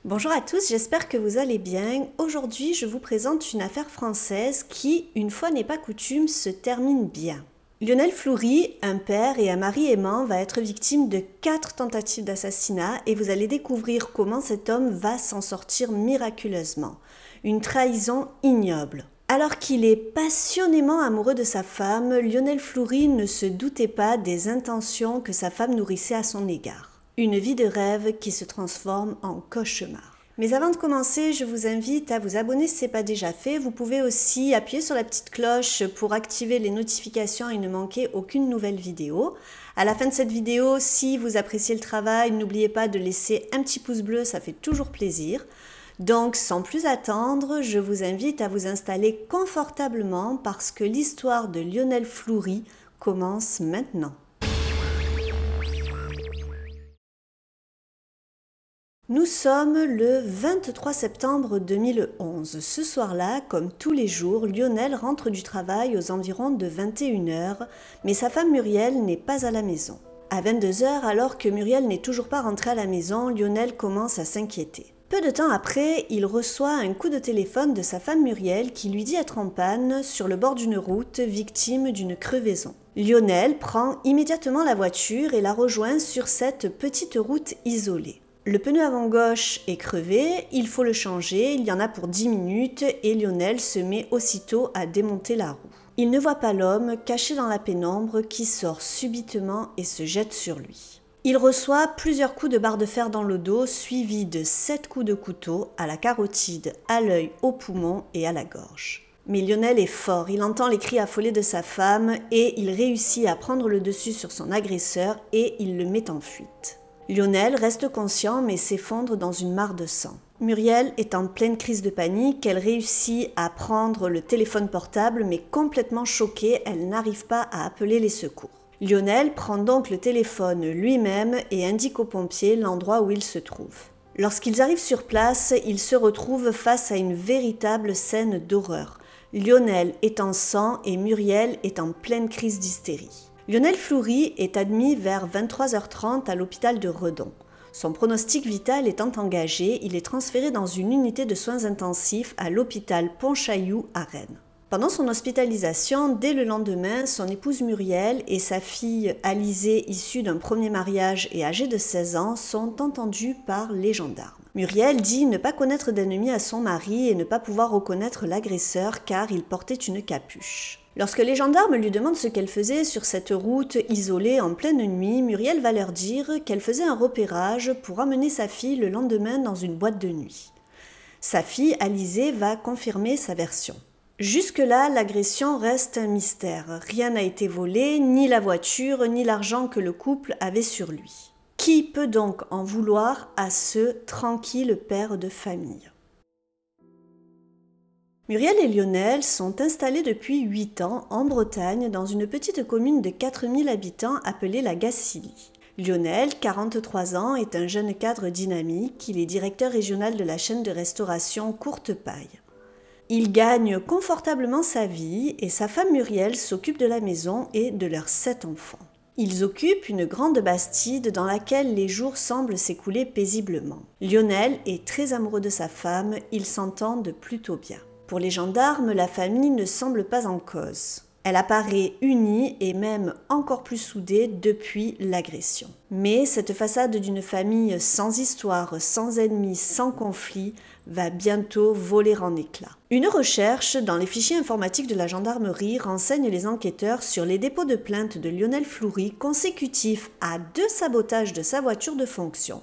Bonjour à tous, j'espère que vous allez bien. Aujourd'hui, je vous présente une affaire française qui, une fois n'est pas coutume, se termine bien. Lionel Fleury, un père et un mari aimant, va être victime de 4 tentatives d'assassinat et vous allez découvrir comment cet homme va s'en sortir miraculeusement. Une trahison ignoble. Alors qu'il est passionnément amoureux de sa femme, Lionel Fleury ne se doutait pas des intentions que sa femme nourrissait à son égard. Une vie de rêve qui se transforme en cauchemar. Mais avant de commencer, je vous invite à vous abonner si ce n'est pas déjà fait. Vous pouvez aussi appuyer sur la petite cloche pour activer les notifications et ne manquer aucune nouvelle vidéo. À la fin de cette vidéo, si vous appréciez le travail, n'oubliez pas de laisser un petit pouce bleu, ça fait toujours plaisir. Donc, sans plus attendre, je vous invite à vous installer confortablement parce que l'histoire de Lionel Fleury commence maintenant. Nous sommes le 23 septembre 2011. Ce soir-là, comme tous les jours, Lionel rentre du travail aux environs de 21 h, mais sa femme Muriel n'est pas à la maison. À 22 h, alors que Muriel n'est toujours pas rentrée à la maison, Lionel commence à s'inquiéter. Peu de temps après, il reçoit un coup de téléphone de sa femme Muriel qui lui dit être en panne sur le bord d'une route, victime d'une crevaison. Lionel prend immédiatement la voiture et la rejoint sur cette petite route isolée. Le pneu avant gauche est crevé, il faut le changer, il y en a pour 10 minutes et Lionel se met aussitôt à démonter la roue. Il ne voit pas l'homme caché dans la pénombre qui sort subitement et se jette sur lui. Il reçoit plusieurs coups de barre de fer dans le dos, suivis de 7 coups de couteau à la carotide, à l'œil, au poumon et à la gorge. Mais Lionel est fort, il entend les cris affolés de sa femme et il réussit à prendre le dessus sur son agresseur et il le met en fuite. Lionel reste conscient mais s'effondre dans une mare de sang. Muriel est en pleine crise de panique, elle réussit à prendre le téléphone portable mais complètement choquée, elle n'arrive pas à appeler les secours. Lionel prend donc le téléphone lui-même et indique aux pompiers l'endroit où il se trouve. Lorsqu'ils arrivent sur place, ils se retrouvent face à une véritable scène d'horreur. Lionel est en sang et Muriel est en pleine crise d'hystérie. Lionel Fleury est admis vers 23 h 30 à l'hôpital de Redon. Son pronostic vital étant engagé, il est transféré dans une unité de soins intensifs à l'hôpital Pontchaillou à Rennes. Pendant son hospitalisation, dès le lendemain, son épouse Muriel et sa fille Alizée, issue d'un premier mariage et âgée de 16 ans, sont entendues par les gendarmes. Muriel dit ne pas connaître d'ennemi à son mari et ne pas pouvoir reconnaître l'agresseur car il portait une capuche. Lorsque les gendarmes lui demandent ce qu'elle faisait sur cette route isolée en pleine nuit, Muriel va leur dire qu'elle faisait un repérage pour amener sa fille le lendemain dans une boîte de nuit. Sa fille, Alizée, va confirmer sa version. Jusque-là, l'agression reste un mystère. Rien n'a été volé, ni la voiture, ni l'argent que le couple avait sur lui. Qui peut donc en vouloir à ce tranquille père de famille ? Muriel et Lionel sont installés depuis 8 ans en Bretagne dans une petite commune de 4000 habitants appelée la Gacilly. Lionel, 43 ans, est un jeune cadre dynamique, il est directeur régional de la chaîne de restauration Courte Paille. Il gagne confortablement sa vie et sa femme Muriel s'occupe de la maison et de leurs 7 enfants. Ils occupent une grande bastide dans laquelle les jours semblent s'écouler paisiblement. Lionel est très amoureux de sa femme, ils s'entendent plutôt bien. Pour les gendarmes, la famille ne semble pas en cause. Elle apparaît unie et même encore plus soudée depuis l'agression. Mais cette façade d'une famille sans histoire, sans ennemis, sans conflit, va bientôt voler en éclats. Une recherche dans les fichiers informatiques de la gendarmerie renseigne les enquêteurs sur les dépôts de plainte de Lionel Fleury consécutifs à 2 sabotages de sa voiture de fonction,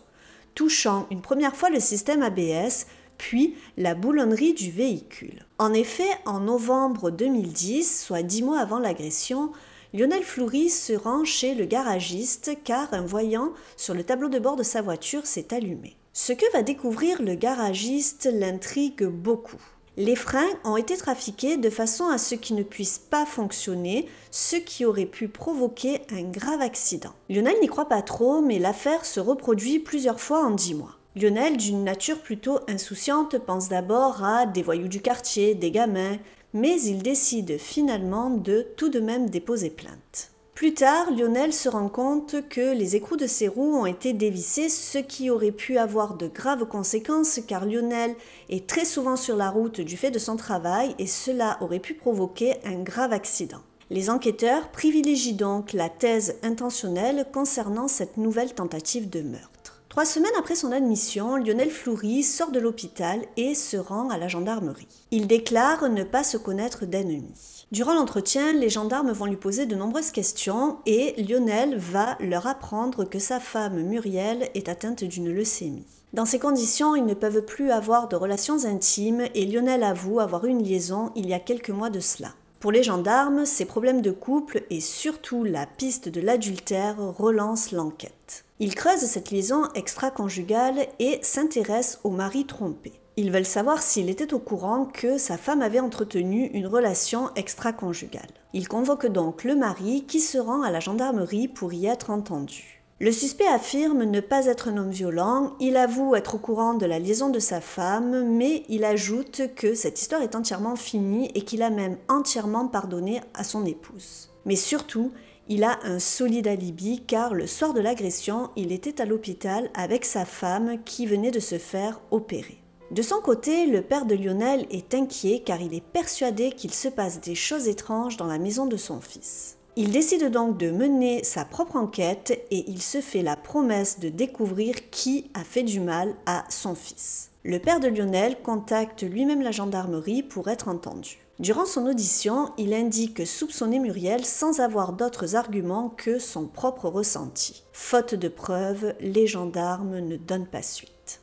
touchant une première fois le système ABS, puis la boulonnerie du véhicule. En effet, en novembre 2010, soit 10 mois avant l'agression, Lionel Fleury se rend chez le garagiste car un voyant sur le tableau de bord de sa voiture s'est allumé. Ce que va découvrir le garagiste l'intrigue beaucoup. Les freins ont été trafiqués de façon à ce qu'ils ne puissent pas fonctionner, ce qui aurait pu provoquer un grave accident. Lionel n'y croit pas trop, mais l'affaire se reproduit plusieurs fois en 10 mois. Lionel, d'une nature plutôt insouciante, pense d'abord à des voyous du quartier, des gamins, mais il décide finalement de tout de même déposer plainte. Plus tard, Lionel se rend compte que les écrous de ses roues ont été dévissés, ce qui aurait pu avoir de graves conséquences car Lionel est très souvent sur la route du fait de son travail et cela aurait pu provoquer un grave accident. Les enquêteurs privilégient donc la thèse intentionnelle concernant cette nouvelle tentative de meurtre. 3 semaines après son admission, Lionel Fleury sort de l'hôpital et se rend à la gendarmerie. Il déclare ne pas se connaître d'ennemis. Durant l'entretien, les gendarmes vont lui poser de nombreuses questions et Lionel va leur apprendre que sa femme Muriel est atteinte d'une leucémie. Dans ces conditions, ils ne peuvent plus avoir de relations intimes et Lionel avoue avoir eu une liaison il y a quelques mois de cela. Pour les gendarmes, ces problèmes de couple et surtout la piste de l'adultère relancent l'enquête. Ils creusent cette liaison extra-conjugale et s'intéressent au mari trompé. Ils veulent savoir s'il était au courant que sa femme avait entretenu une relation extra-conjugale. Ils convoquent donc le mari qui se rend à la gendarmerie pour y être entendu. Le suspect affirme ne pas être un homme violent, il avoue être au courant de la liaison de sa femme, mais il ajoute que cette histoire est entièrement finie et qu'il a même entièrement pardonné à son épouse. Mais surtout, il a un solide alibi car le soir de l'agression, il était à l'hôpital avec sa femme qui venait de se faire opérer. De son côté, le père de Lionel est inquiet car il est persuadé qu'il se passe des choses étranges dans la maison de son fils. Il décide donc de mener sa propre enquête et il se fait la promesse de découvrir qui a fait du mal à son fils. Le père de Lionel contacte lui-même la gendarmerie pour être entendu. Durant son audition, il indique soupçonner Muriel sans avoir d'autres arguments que son propre ressenti. Faute de preuves, les gendarmes ne donnent pas suite.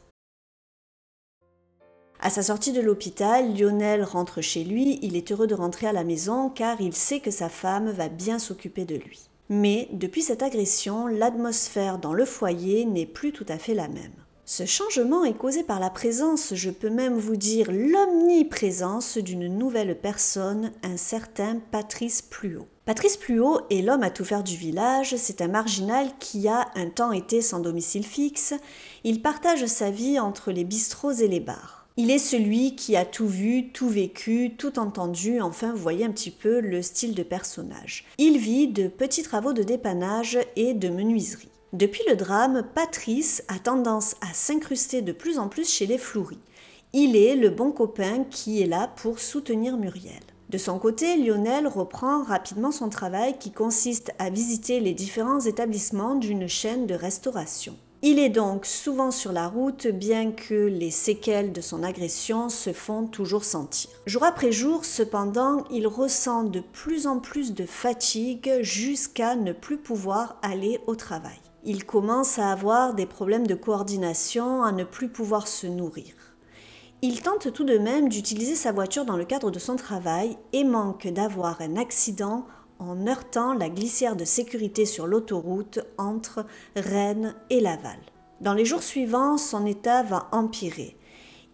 À sa sortie de l'hôpital, Lionel rentre chez lui, il est heureux de rentrer à la maison car il sait que sa femme va bien s'occuper de lui. Mais depuis cette agression, l'atmosphère dans le foyer n'est plus tout à fait la même. Ce changement est causé par la présence, je peux même vous dire l'omniprésence d'une nouvelle personne, un certain Patrice Pluot. Patrice Pluot est l'homme à tout faire du village, c'est un marginal qui a un temps été sans domicile fixe, il partage sa vie entre les bistrots et les bars. Il est celui qui a tout vu, tout vécu, tout entendu, enfin vous voyez un petit peu le style de personnage. Il vit de petits travaux de dépannage et de menuiserie. Depuis le drame, Patrice a tendance à s'incruster de plus en plus chez les Fleury. Il est le bon copain qui est là pour soutenir Muriel. De son côté, Lionel reprend rapidement son travail qui consiste à visiter les différents établissements d'une chaîne de restauration. Il est donc souvent sur la route, bien que les séquelles de son agression se font toujours sentir. Jour après jour, cependant, il ressent de plus en plus de fatigue jusqu'à ne plus pouvoir aller au travail. Il commence à avoir des problèmes de coordination, à ne plus pouvoir se nourrir. Il tente tout de même d'utiliser sa voiture dans le cadre de son travail et manque d'avoir un accident en heurtant la glissière de sécurité sur l'autoroute entre Rennes et Laval. Dans les jours suivants, son état va empirer.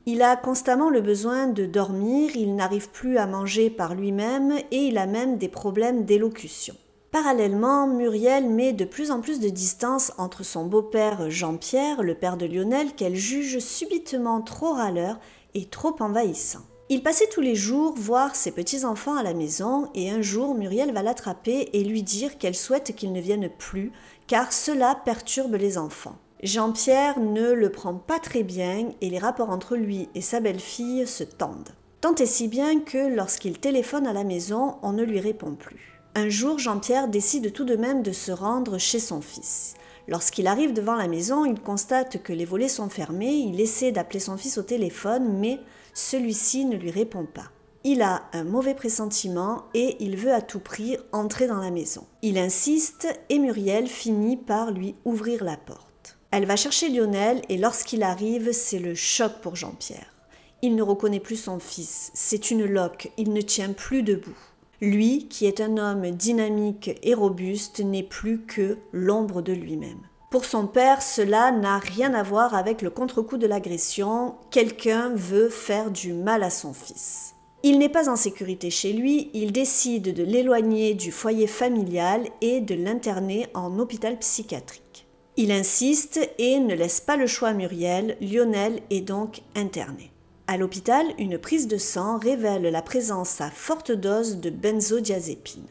Il a constamment le besoin de dormir, il n'arrive plus à manger par lui-même et il a même des problèmes d'élocution. Parallèlement, Muriel met de plus en plus de distance entre son beau-père Jean-Pierre, le père de Lionel, qu'elle juge subitement trop râleur et trop envahissant. Il passait tous les jours voir ses petits-enfants à la maison et un jour Muriel va l'attraper et lui dire qu'elle souhaite qu'il ne vienne plus car cela perturbe les enfants. Jean-Pierre ne le prend pas très bien et les rapports entre lui et sa belle-fille se tendent. Tant et si bien que lorsqu'il téléphone à la maison, on ne lui répond plus. Un jour, Jean-Pierre décide tout de même de se rendre chez son fils. Lorsqu'il arrive devant la maison, il constate que les volets sont fermés, il essaie d'appeler son fils au téléphone, mais celui-ci ne lui répond pas. Il a un mauvais pressentiment et il veut à tout prix entrer dans la maison. Il insiste et Muriel finit par lui ouvrir la porte. Elle va chercher Lionel et lorsqu'il arrive, c'est le choc pour Jean-Pierre. Il ne reconnaît plus son fils, c'est une loque, il ne tient plus debout. Lui, qui est un homme dynamique et robuste, n'est plus que l'ombre de lui-même. Pour son père, cela n'a rien à voir avec le contre-coup de l'agression. Quelqu'un veut faire du mal à son fils. Il n'est pas en sécurité chez lui, il décide de l'éloigner du foyer familial et de l'interner en hôpital psychiatrique. Il insiste et ne laisse pas le choix à Muriel, Lionel est donc interné. À l'hôpital, une prise de sang révèle la présence à forte dose de benzodiazépine.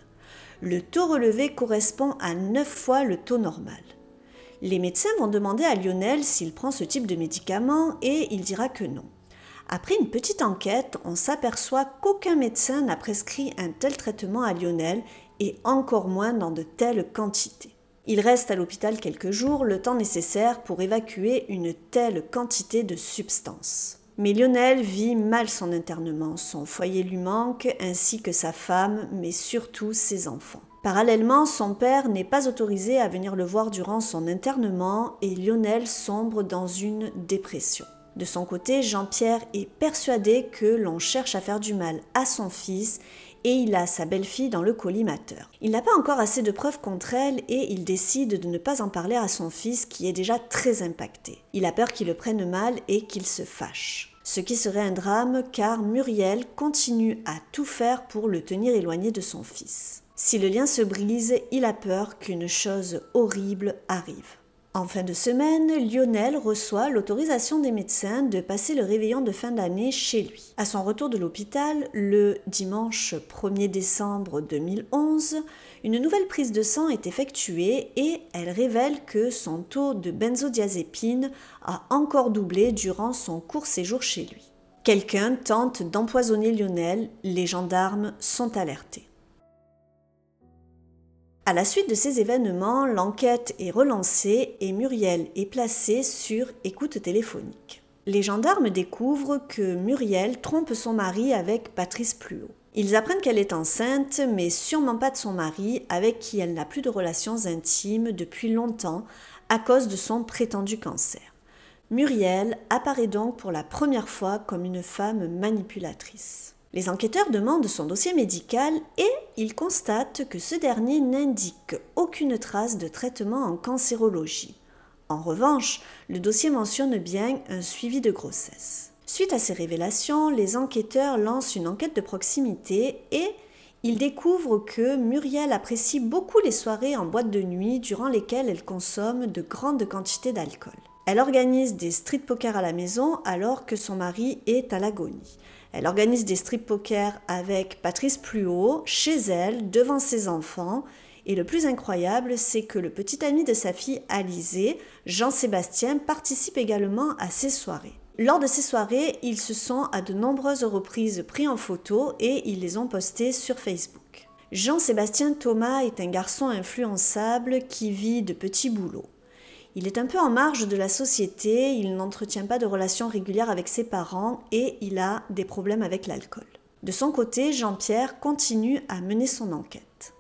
Le taux relevé correspond à 9 fois le taux normal. Les médecins vont demander à Lionel s'il prend ce type de médicament et il dira que non. Après une petite enquête, on s'aperçoit qu'aucun médecin n'a prescrit un tel traitement à Lionel et encore moins dans de telles quantités. Il reste à l'hôpital quelques jours, le temps nécessaire pour évacuer une telle quantité de substances. Mais Lionel vit mal son internement, son foyer lui manque, ainsi que sa femme, mais surtout ses enfants. Parallèlement, son père n'est pas autorisé à venir le voir durant son internement et Lionel sombre dans une dépression. De son côté, Jean-Pierre est persuadé que l'on cherche à faire du mal à son fils et il a sa belle-fille dans le collimateur. Il n'a pas encore assez de preuves contre elle et il décide de ne pas en parler à son fils qui est déjà très impacté. Il a peur qu'il le prenne mal et qu'il se fâche. Ce qui serait un drame car Muriel continue à tout faire pour le tenir éloigné de son fils. Si le lien se brise, il a peur qu'une chose horrible arrive. En fin de semaine, Lionel reçoit l'autorisation des médecins de passer le réveillon de fin d'année chez lui. À son retour de l'hôpital, le dimanche 1er décembre 2011, une nouvelle prise de sang est effectuée et elle révèle que son taux de benzodiazépine a encore doublé durant son court séjour chez lui. Quelqu'un tente d'empoisonner Lionel, les gendarmes sont alertés. À la suite de ces événements, l'enquête est relancée et Muriel est placée sur écoute téléphonique. Les gendarmes découvrent que Muriel trompe son mari avec Patrice Pluot. Ils apprennent qu'elle est enceinte, mais sûrement pas de son mari, avec qui elle n'a plus de relations intimes depuis longtemps à cause de son prétendu cancer. Muriel apparaît donc pour la première fois comme une femme manipulatrice. Les enquêteurs demandent son dossier médical et ils constatent que ce dernier n'indique aucune trace de traitement en cancérologie. En revanche, le dossier mentionne bien un suivi de grossesse. Suite à ces révélations, les enquêteurs lancent une enquête de proximité et ils découvrent que Muriel apprécie beaucoup les soirées en boîte de nuit durant lesquelles elle consomme de grandes quantités d'alcool. Elle organise des street poker à la maison alors que son mari est à l'agonie. Elle organise des strip poker avec Patrice Pluot, chez elle, devant ses enfants. Et le plus incroyable, c'est que le petit ami de sa fille Alizée, Jean-Sébastien, participe également à ces soirées. Lors de ces soirées, ils se sont à de nombreuses reprises pris en photo et ils les ont postées sur Facebook. Jean-Sébastien Thomas est un garçon influençable qui vit de petits boulots. Il est un peu en marge de la société, il n'entretient pas de relations régulières avec ses parents et il a des problèmes avec l'alcool. De son côté, Jean-Pierre continue à mener son enquête.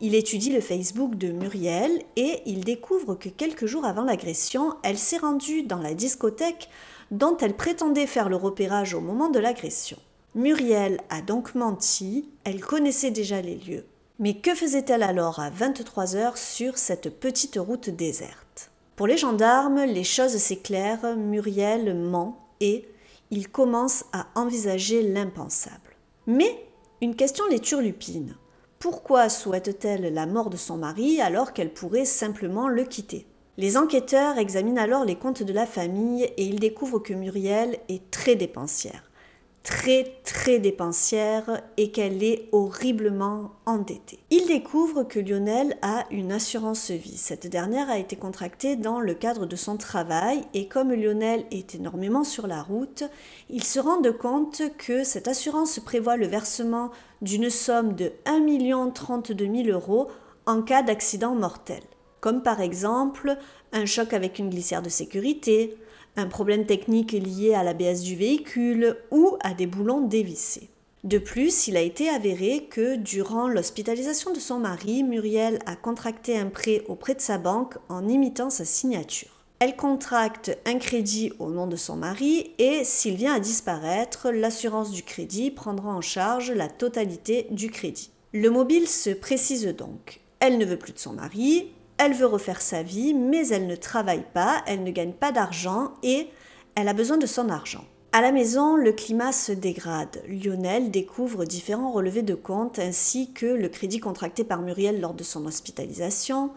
Il étudie le Facebook de Muriel et il découvre que quelques jours avant l'agression, elle s'est rendue dans la discothèque dont elle prétendait faire le repérage au moment de l'agression. Muriel a donc menti, elle connaissait déjà les lieux. Mais que faisait-elle alors à 23h sur cette petite route déserte ? Pour les gendarmes, les choses s'éclairent, Muriel ment et ils commencent à envisager l'impensable. Mais une question les turlupine. Pourquoi souhaite-t-elle la mort de son mari alors qu'elle pourrait simplement le quitter ? Les enquêteurs examinent alors les comptes de la famille et ils découvrent que Muriel est très dépensière. Très dépensière et qu'elle est horriblement endettée. Il découvre que Lionel a une assurance vie. Cette dernière a été contractée dans le cadre de son travail et comme Lionel est énormément sur la route, ils se rendent compte que cette assurance prévoit le versement d'une somme de 1 032 000 € en cas d'accident mortel. Comme par exemple un choc avec une glissière de sécurité, un problème technique lié à l'ABS du véhicule ou à des boulons dévissés. De plus, il a été avéré que durant l'hospitalisation de son mari, Muriel a contracté un prêt auprès de sa banque en imitant sa signature. Elle contracte un crédit au nom de son mari et s'il vient à disparaître, l'assurance du crédit prendra en charge la totalité du crédit. Le mobile se précise donc. Elle ne veut plus de son mari. Elle veut refaire sa vie, mais elle ne travaille pas, elle ne gagne pas d'argent et elle a besoin de son argent. À la maison, le climat se dégrade. Lionel découvre différents relevés de compte ainsi que le crédit contracté par Muriel lors de son hospitalisation.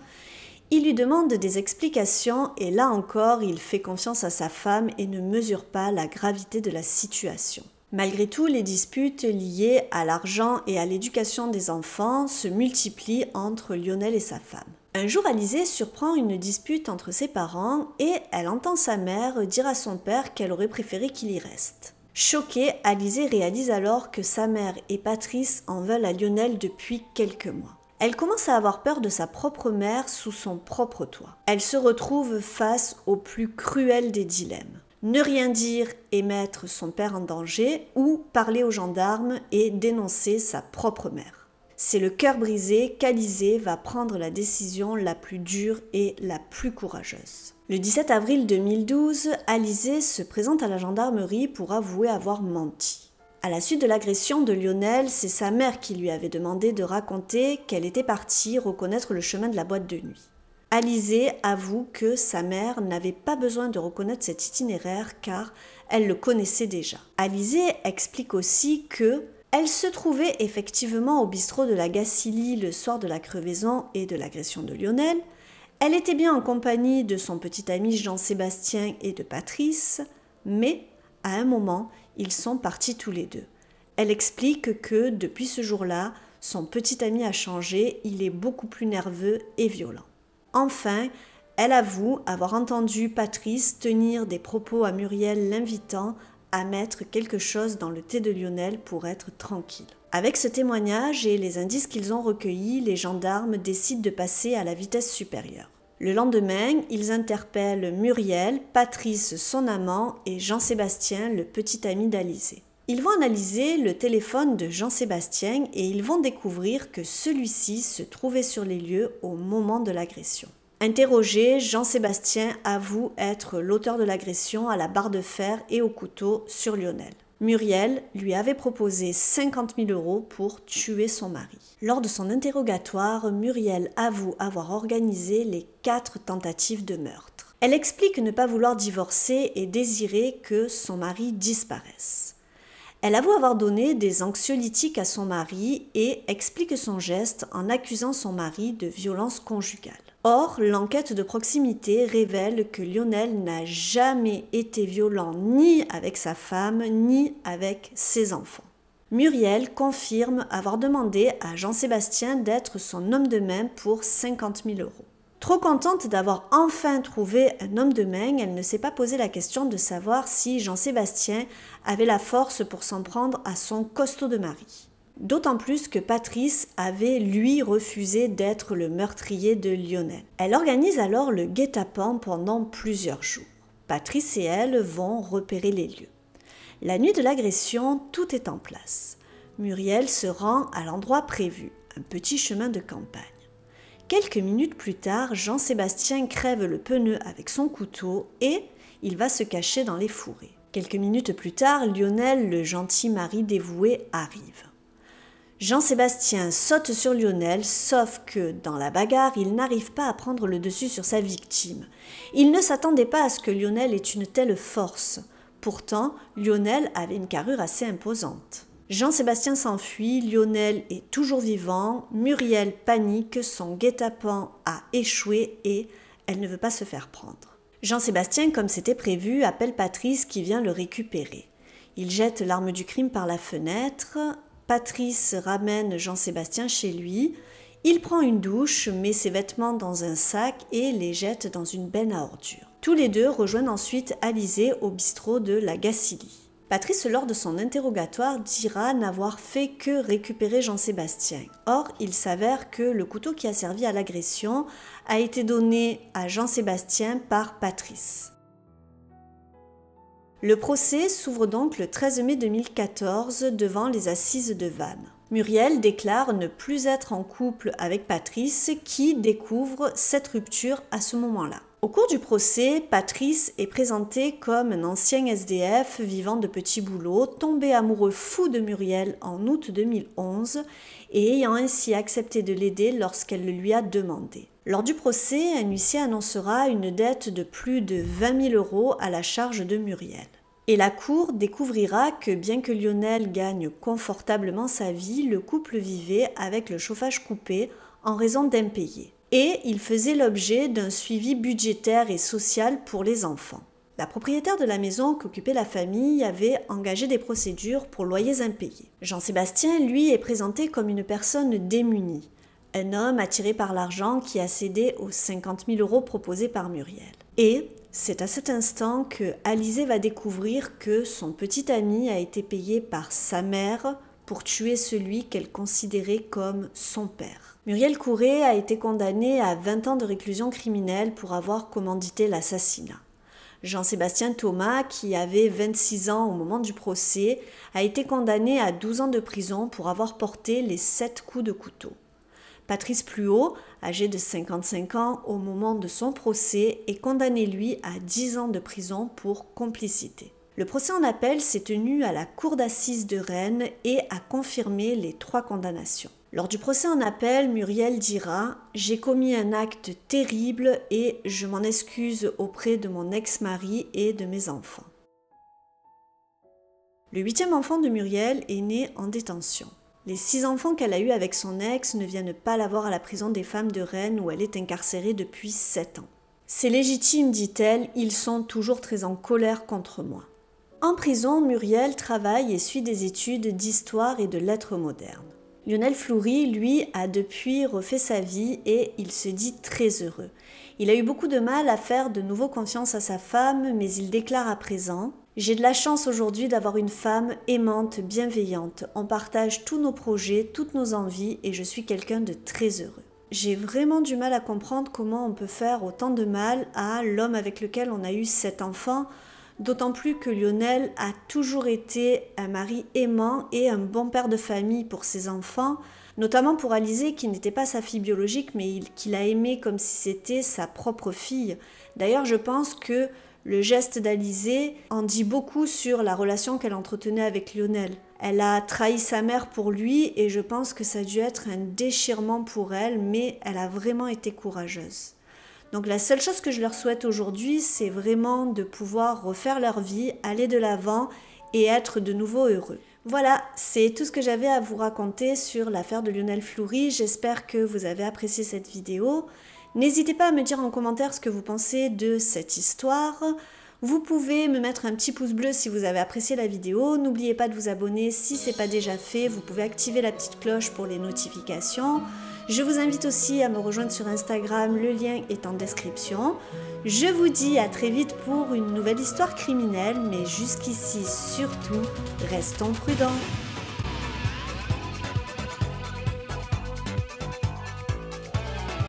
Il lui demande des explications et là encore, il fait confiance à sa femme et ne mesure pas la gravité de la situation. Malgré tout, les disputes liées à l'argent et à l'éducation des enfants se multiplient entre Lionel et sa femme. Un jour, Alizée surprend une dispute entre ses parents et elle entend sa mère dire à son père qu'elle aurait préféré qu'il y reste. Choquée, Alizée réalise alors que sa mère et Patrice en veulent à Lionel depuis quelques mois. Elle commence à avoir peur de sa propre mère sous son propre toit. Elle se retrouve face au plus cruel des dilemmes. Ne rien dire et mettre son père en danger ou parler aux gendarmes et dénoncer sa propre mère. C'est le cœur brisé qu'Alizée va prendre la décision la plus dure et la plus courageuse. Le 17 avril 2012, Alizée se présente à la gendarmerie pour avouer avoir menti. À la suite de l'agression de Lionel, c'est sa mère qui lui avait demandé de raconter qu'elle était partie reconnaître le chemin de la boîte de nuit. Alizée avoue que sa mère n'avait pas besoin de reconnaître cet itinéraire car elle le connaissait déjà. Alizée explique aussi que elle se trouvait effectivement au bistrot de la Gacilly le soir de la crevaison et de l'agression de Lionel. Elle était bien en compagnie de son petit ami Jean-Sébastien et de Patrice, mais à un moment, ils sont partis tous les deux. Elle explique que depuis ce jour-là, son petit ami a changé, il est beaucoup plus nerveux et violent. Enfin, elle avoue avoir entendu Patrice tenir des propos à Muriel l'invitant à mettre quelque chose dans le thé de Lionel pour être tranquille. Avec ce témoignage et les indices qu'ils ont recueillis, les gendarmes décident de passer à la vitesse supérieure. Le lendemain, ils interpellent Muriel, Patrice, son amant, et Jean-Sébastien, le petit ami d'Alizée. Ils vont analyser le téléphone de Jean-Sébastien et ils vont découvrir que celui-ci se trouvait sur les lieux au moment de l'agression. Interrogé, Jean-Sébastien avoue être l'auteur de l'agression à la barre de fer et au couteau sur Lionel. Muriel lui avait proposé 50 000 € pour tuer son mari. Lors de son interrogatoire, Muriel avoue avoir organisé les 4 tentatives de meurtre. Elle explique ne pas vouloir divorcer et désirer que son mari disparaisse. Elle avoue avoir donné des anxiolytiques à son mari et explique son geste en accusant son mari de violence conjugale. Or, l'enquête de proximité révèle que Lionel n'a jamais été violent ni avec sa femme ni avec ses enfants. Muriel confirme avoir demandé à Jean-Sébastien d'être son homme de main pour 50 000 €. Trop contente d'avoir enfin trouvé un homme de main, elle ne s'est pas posé la question de savoir si Jean-Sébastien avait la force pour s'en prendre à son costaud de mari. D'autant plus que Patrice avait, lui, refusé d'être le meurtrier de Lionel. Elle organise alors le guet-apens pendant plusieurs jours. Patrice et elle vont repérer les lieux. La nuit de l'agression, tout est en place. Muriel se rend à l'endroit prévu, un petit chemin de campagne. Quelques minutes plus tard, Jean-Sébastien crève le pneu avec son couteau et il va se cacher dans les fourrés. Quelques minutes plus tard, Lionel, le gentil mari dévoué, arrive. Jean-Sébastien saute sur Lionel, sauf que dans la bagarre, il n'arrive pas à prendre le dessus sur sa victime. Il ne s'attendait pas à ce que Lionel ait une telle force. Pourtant, Lionel avait une carrure assez imposante. Jean-Sébastien s'enfuit, Lionel est toujours vivant, Muriel panique, son guet-apens a échoué et elle ne veut pas se faire prendre. Jean-Sébastien, comme c'était prévu, appelle Patrice qui vient le récupérer. Il jette l'arme du crime par la fenêtre, Patrice ramène Jean-Sébastien chez lui, il prend une douche, met ses vêtements dans un sac et les jette dans une benne à ordures. Tous les deux rejoignent ensuite Alizée au bistrot de la Gacilly. Patrice, lors de son interrogatoire, dira n'avoir fait que récupérer Jean-Sébastien. Or, il s'avère que le couteau qui a servi à l'agression a été donné à Jean-Sébastien par Patrice. Le procès s'ouvre donc le 13 mai 2014 devant les assises de Vannes. Muriel déclare ne plus être en couple avec Patrice qui découvre cette rupture à ce moment-là. Au cours du procès, Patrice est présenté comme un ancien SDF vivant de petits boulots, tombé amoureux fou de Muriel en août 2011 et ayant ainsi accepté de l'aider lorsqu'elle le lui a demandé. Lors du procès, un huissier annoncera une dette de plus de 20 000 € à la charge de Muriel. Et la cour découvrira que bien que Lionel gagne confortablement sa vie, le couple vivait avec le chauffage coupé en raison d'impayés. Et il faisait l'objet d'un suivi budgétaire et social pour les enfants. La propriétaire de la maison qu'occupait la famille avait engagé des procédures pour loyers impayés. Jean-Sébastien, lui, est présenté comme une personne démunie, un homme attiré par l'argent qui a cédé aux 50 000 € proposés par Muriel. Et c'est à cet instant que Alizée va découvrir que son petit ami a été payé par sa mère pour tuer celui qu'elle considérait comme son père. Muriel Courret a été condamnée à 20 ans de réclusion criminelle pour avoir commandité l'assassinat. Jean-Sébastien Thomas, qui avait 26 ans au moment du procès, a été condamné à 12 ans de prison pour avoir porté les 7 coups de couteau. Patrice Pluhaut, âgé de 55 ans au moment de son procès, est condamné lui à 10 ans de prison pour complicité. Le procès en appel s'est tenu à la cour d'assises de Rennes et a confirmé les 3 condamnations. Lors du procès en appel, Muriel dira « J'ai commis un acte terrible et je m'en excuse auprès de mon ex-mari et de mes enfants. » Le 8e enfant de Muriel est né en détention. Les 6 enfants qu'elle a eus avec son ex ne viennent pas la voir à la prison des femmes de Rennes où elle est incarcérée depuis 7 ans. « C'est légitime, dit-elle, ils sont toujours très en colère contre moi. » En prison, Muriel travaille et suit des études d'histoire et de lettres modernes. Lionel Floury, lui, a depuis refait sa vie et il se dit très heureux. Il a eu beaucoup de mal à faire de nouveau confiance à sa femme, mais il déclare à présent « J'ai de la chance aujourd'hui d'avoir une femme aimante, bienveillante. On partage tous nos projets, toutes nos envies et je suis quelqu'un de très heureux. » J'ai vraiment du mal à comprendre comment on peut faire autant de mal à l'homme avec lequel on a eu 7 enfants, d'autant plus que Lionel a toujours été un mari aimant et un bon père de famille pour ses enfants, notamment pour Alizée qui n'était pas sa fille biologique mais qu'il a aimée comme si c'était sa propre fille. D'ailleurs, je pense que le geste d'Alizée en dit beaucoup sur la relation qu'elle entretenait avec Lionel. Elle a trahi sa mère pour lui et je pense que ça a dû être un déchirement pour elle, mais elle a vraiment été courageuse. Donc la seule chose que je leur souhaite aujourd'hui, c'est vraiment de pouvoir refaire leur vie, aller de l'avant et être de nouveau heureux. Voilà, c'est tout ce que j'avais à vous raconter sur l'affaire de Lionel Floury. J'espère que vous avez apprécié cette vidéo. N'hésitez pas à me dire en commentaire ce que vous pensez de cette histoire. Vous pouvez me mettre un petit pouce bleu si vous avez apprécié la vidéo. N'oubliez pas de vous abonner si ce n'est pas déjà fait. Vous pouvez activer la petite cloche pour les notifications. Je vous invite aussi à me rejoindre sur Instagram, le lien est en description. Je vous dis à très vite pour une nouvelle histoire criminelle, mais jusqu'ici surtout, restons prudents.